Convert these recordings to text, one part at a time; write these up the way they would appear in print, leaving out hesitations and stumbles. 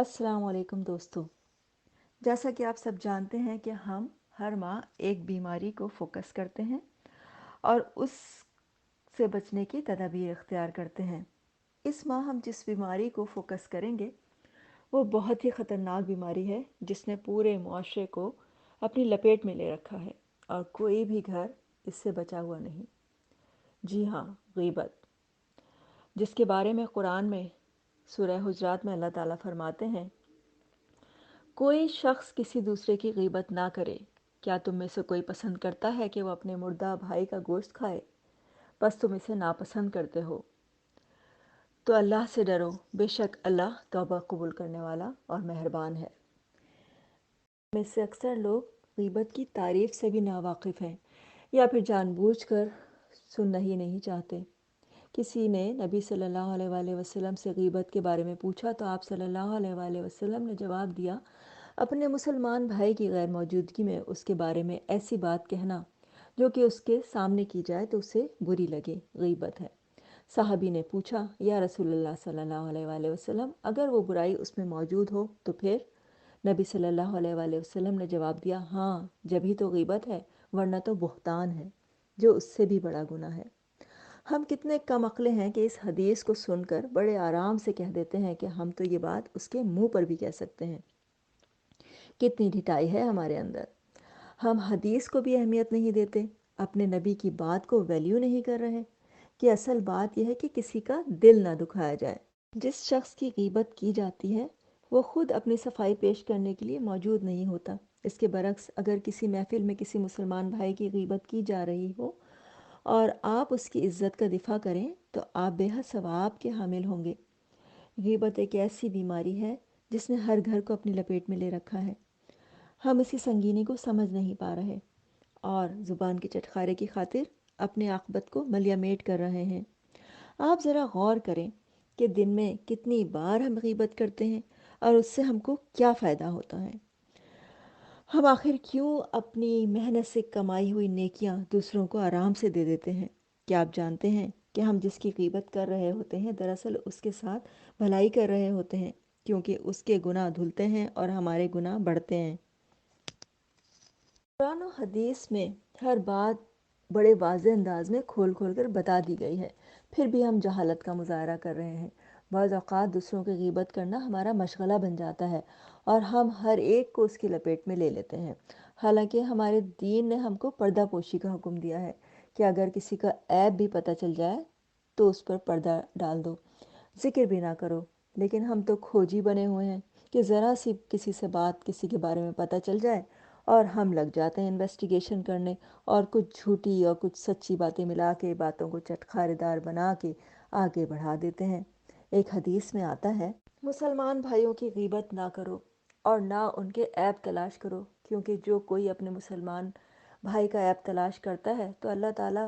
السلام علیکم دوستو، جیسا کہ آپ سب جانتے ہیں کہ ہم ہر ماہ ایک بیماری کو فوکس کرتے ہیں اور اس سے بچنے کی تدابیر اختیار کرتے ہیں۔ اس ماہ ہم جس بیماری کو فوکس کریں گے وہ بہت ہی خطرناک بیماری ہے جس نے پورے معاشرے کو اپنی لپیٹ میں لے رکھا ہے اور کوئی بھی گھر اس سے بچا ہوا نہیں۔ جی ہاں، غیبت، جس کے بارے میں قرآن میں سورہ حجرات میں اللہ تعالیٰ فرماتے ہیں، کوئی شخص کسی دوسرے کی غیبت نہ کرے۔ کیا تم میں سے کوئی پسند کرتا ہے کہ وہ اپنے مردہ بھائی کا گوشت کھائے؟ بس تم اسے ناپسند کرتے ہو تو اللہ سے ڈرو، بے شک اللہ توبہ قبول کرنے والا اور مہربان ہے۔ میں سے اکثر لوگ غیبت کی تعریف سے بھی ناواقف ہیں یا پھر جان بوجھ کر سننا ہی نہیں چاہتے۔ کسی نے نبی صلی اللہ علیہ وآلہ وسلم سے غیبت کے بارے میں پوچھا تو آپ صلی اللہ علیہ وآلہ وسلم نے جواب دیا، اپنے مسلمان بھائی کی غیر موجودگی میں اس کے بارے میں ایسی بات کہنا جو کہ اس کے سامنے کی جائے تو اسے بری لگے، غیبت ہے۔ صحابی نے پوچھا، یا رسول اللہ صلی اللہ علیہ وآلہ وسلم، اگر وہ برائی اس میں موجود ہو تو پھر؟ نبی صلی اللہ علیہ وآلہ وسلم نے جواب دیا، ہاں، جبھی تو غیبت ہے، ورنہ تو بہتان ہے جو اس سے بھی بڑا گناہ ہے۔ ہم کتنے کم عقلے ہیں کہ اس حدیث کو سن کر بڑے آرام سے کہہ دیتے ہیں کہ ہم تو یہ بات اس کے منہ پر بھی کہہ سکتے ہیں۔ کتنی ڈھٹائی ہے ہمارے اندر! ہم حدیث کو بھی اہمیت نہیں دیتے، اپنے نبی کی بات کو ویلیو نہیں کر رہے کہ اصل بات یہ ہے کہ کسی کا دل نہ دکھایا جائے۔ جس شخص کی غیبت کی جاتی ہے وہ خود اپنی صفائی پیش کرنے کے لیے موجود نہیں ہوتا۔ اس کے برعکس اگر کسی محفل میں کسی مسلمان بھائی کی غیبت کی جا رہی ہو اور آپ اس کی عزت کا دفاع کریں تو آپ بے حد ثواب کے حامل ہوں گے۔ غیبت ایک ایسی بیماری ہے جس نے ہر گھر کو اپنی لپیٹ میں لے رکھا ہے۔ ہم اسی سنگینی کو سمجھ نہیں پا رہے اور زبان کے چٹخارے کی خاطر اپنے عاقبت کو ملیا میٹ کر رہے ہیں۔ آپ ذرا غور کریں کہ دن میں کتنی بار ہم غیبت کرتے ہیں اور اس سے ہم کو کیا فائدہ ہوتا ہے۔ ہم آخر کیوں اپنی محنت سے کمائی ہوئی نیکیاں دوسروں کو آرام سے دے دیتے ہیں؟ کیا آپ جانتے ہیں کہ ہم جس کی غیبت کر رہے ہوتے ہیں دراصل اس کے ساتھ بھلائی کر رہے ہوتے ہیں، کیونکہ اس کے گناہ دھلتے ہیں اور ہمارے گناہ بڑھتے ہیں۔ قرآن و حدیث میں ہر بات بڑے واضح انداز میں کھول کھول کر بتا دی گئی ہے، پھر بھی ہم جہالت کا مظاہرہ کر رہے ہیں۔ بعض اوقات دوسروں کی غیبت کرنا ہمارا مشغلہ بن جاتا ہے اور ہم ہر ایک کو اس کی لپیٹ میں لے لیتے ہیں، حالانکہ ہمارے دین نے ہم کو پردہ پوشی کا حکم دیا ہے کہ اگر کسی کا عیب بھی پتہ چل جائے تو اس پر پردہ ڈال دو، ذکر بھی نہ کرو۔ لیکن ہم تو کھوجی بنے ہوئے ہیں کہ ذرا سی کسی سے بات کسی کے بارے میں پتہ چل جائے اور ہم لگ جاتے ہیں انویسٹیگیشن کرنے اور کچھ جھوٹی اور کچھ سچی باتیں ملا کے باتوں کو چٹخارے دار بنا کے آگے بڑھا دیتے ہیں۔ ایک حدیث میں آتا ہے، مسلمان بھائیوں کی غیبت نہ کرو اور نہ ان کے عیب تلاش کرو، کیونکہ جو کوئی اپنے مسلمان بھائی کا عیب تلاش کرتا ہے تو اللہ تعالیٰ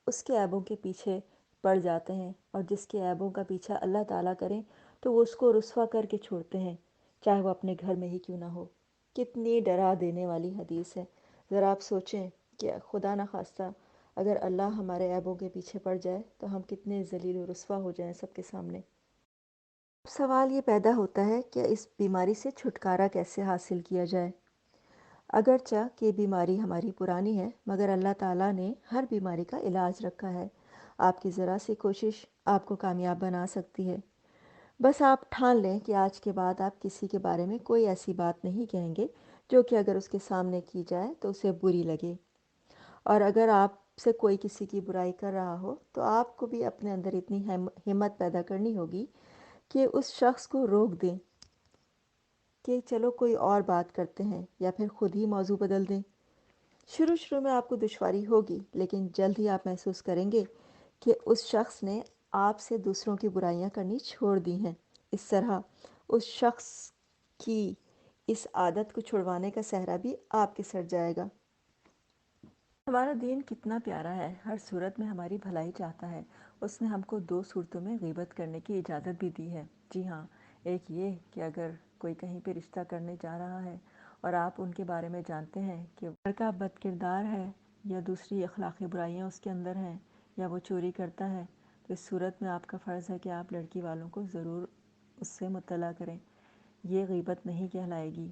اس کے عیبوں کے پیچھے پڑ جاتے ہیں، اور جس کے عیبوں کا پیچھا اللہ تعالیٰ کریں تو وہ اس کو رسوا کر کے چھوڑتے ہیں، چاہے وہ اپنے گھر میں ہی کیوں نہ ہو۔ کتنی ڈرا دینے والی حدیث ہے! ذرا آپ سوچیں کہ خدا نخواستہ اگر اللہ ہمارے عیبوں کے پیچھے پڑ جائے تو ہم کتنے ذلیل و رسوا ہو جائیں سب کے سامنے۔ سوال یہ پیدا ہوتا ہے کہ اس بیماری سے چھٹکارا کیسے حاصل کیا جائے؟ اگرچہ کہ بیماری ہماری پرانی ہے مگر اللہ تعالیٰ نے ہر بیماری کا علاج رکھا ہے۔ آپ کی ذرا سی کوشش آپ کو کامیاب بنا سکتی ہے۔ بس آپ ٹھان لیں کہ آج کے بعد آپ کسی کے بارے میں کوئی ایسی بات نہیں کہیں گے جو کہ اگر اس کے سامنے کی جائے تو اسے بری لگے، اور اگر آپ سے کوئی کسی کی برائی کر رہا ہو تو آپ کو بھی اپنے اندر اتنی ہمت پیدا کرنی ہوگی کہ اس شخص کو روک دیں کہ چلو کوئی اور بات کرتے ہیں، یا پھر خود ہی موضوع بدل دیں۔ شروع میں آپ کو دشواری ہوگی، لیکن جلد ہی آپ محسوس کریں گے کہ اس شخص نے آپ سے دوسروں کی برائیاں کرنی چھوڑ دی ہیں۔ اس طرح اس شخص کی اس عادت کو چھڑوانے کا صحرا بھی آپ کے سر جائے گا۔ ہمارا دین کتنا پیارا ہے، ہر صورت میں ہماری بھلائی چاہتا ہے۔ اس نے ہم کو 2 صورتوں میں غیبت کرنے کی اجازت بھی دی ہے۔ جی ہاں، ایک یہ کہ اگر کوئی کہیں پہ رشتہ کرنے جا رہا ہے اور آپ ان کے بارے میں جانتے ہیں کہ لڑکا بد کردار ہے یا دوسری اخلاقی برائیاں اس کے اندر ہیں یا وہ چوری کرتا ہے، تو اس صورت میں آپ کا فرض ہے کہ آپ لڑکی والوں کو ضرور اس سے مطلع کریں۔ یہ غیبت نہیں کہلائے گی۔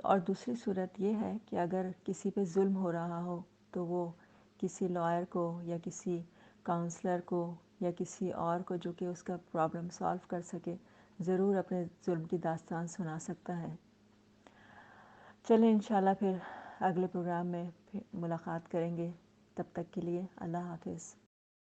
اور دوسری صورت یہ ہے کہ اگر کسی پہ ظلم ہو رہا ہو تو وہ کسی لائر کو یا کسی کاؤنسلر کو یا کسی اور کو جو کہ اس کا پرابلم سالو کر سکے ضرور اپنے ظلم کی داستان سنا سکتا ہے۔ چلیں انشاءاللہ پھر اگلے پروگرام میں پھر ملاقات کریں گے، تب تک کے لیے اللہ حافظ۔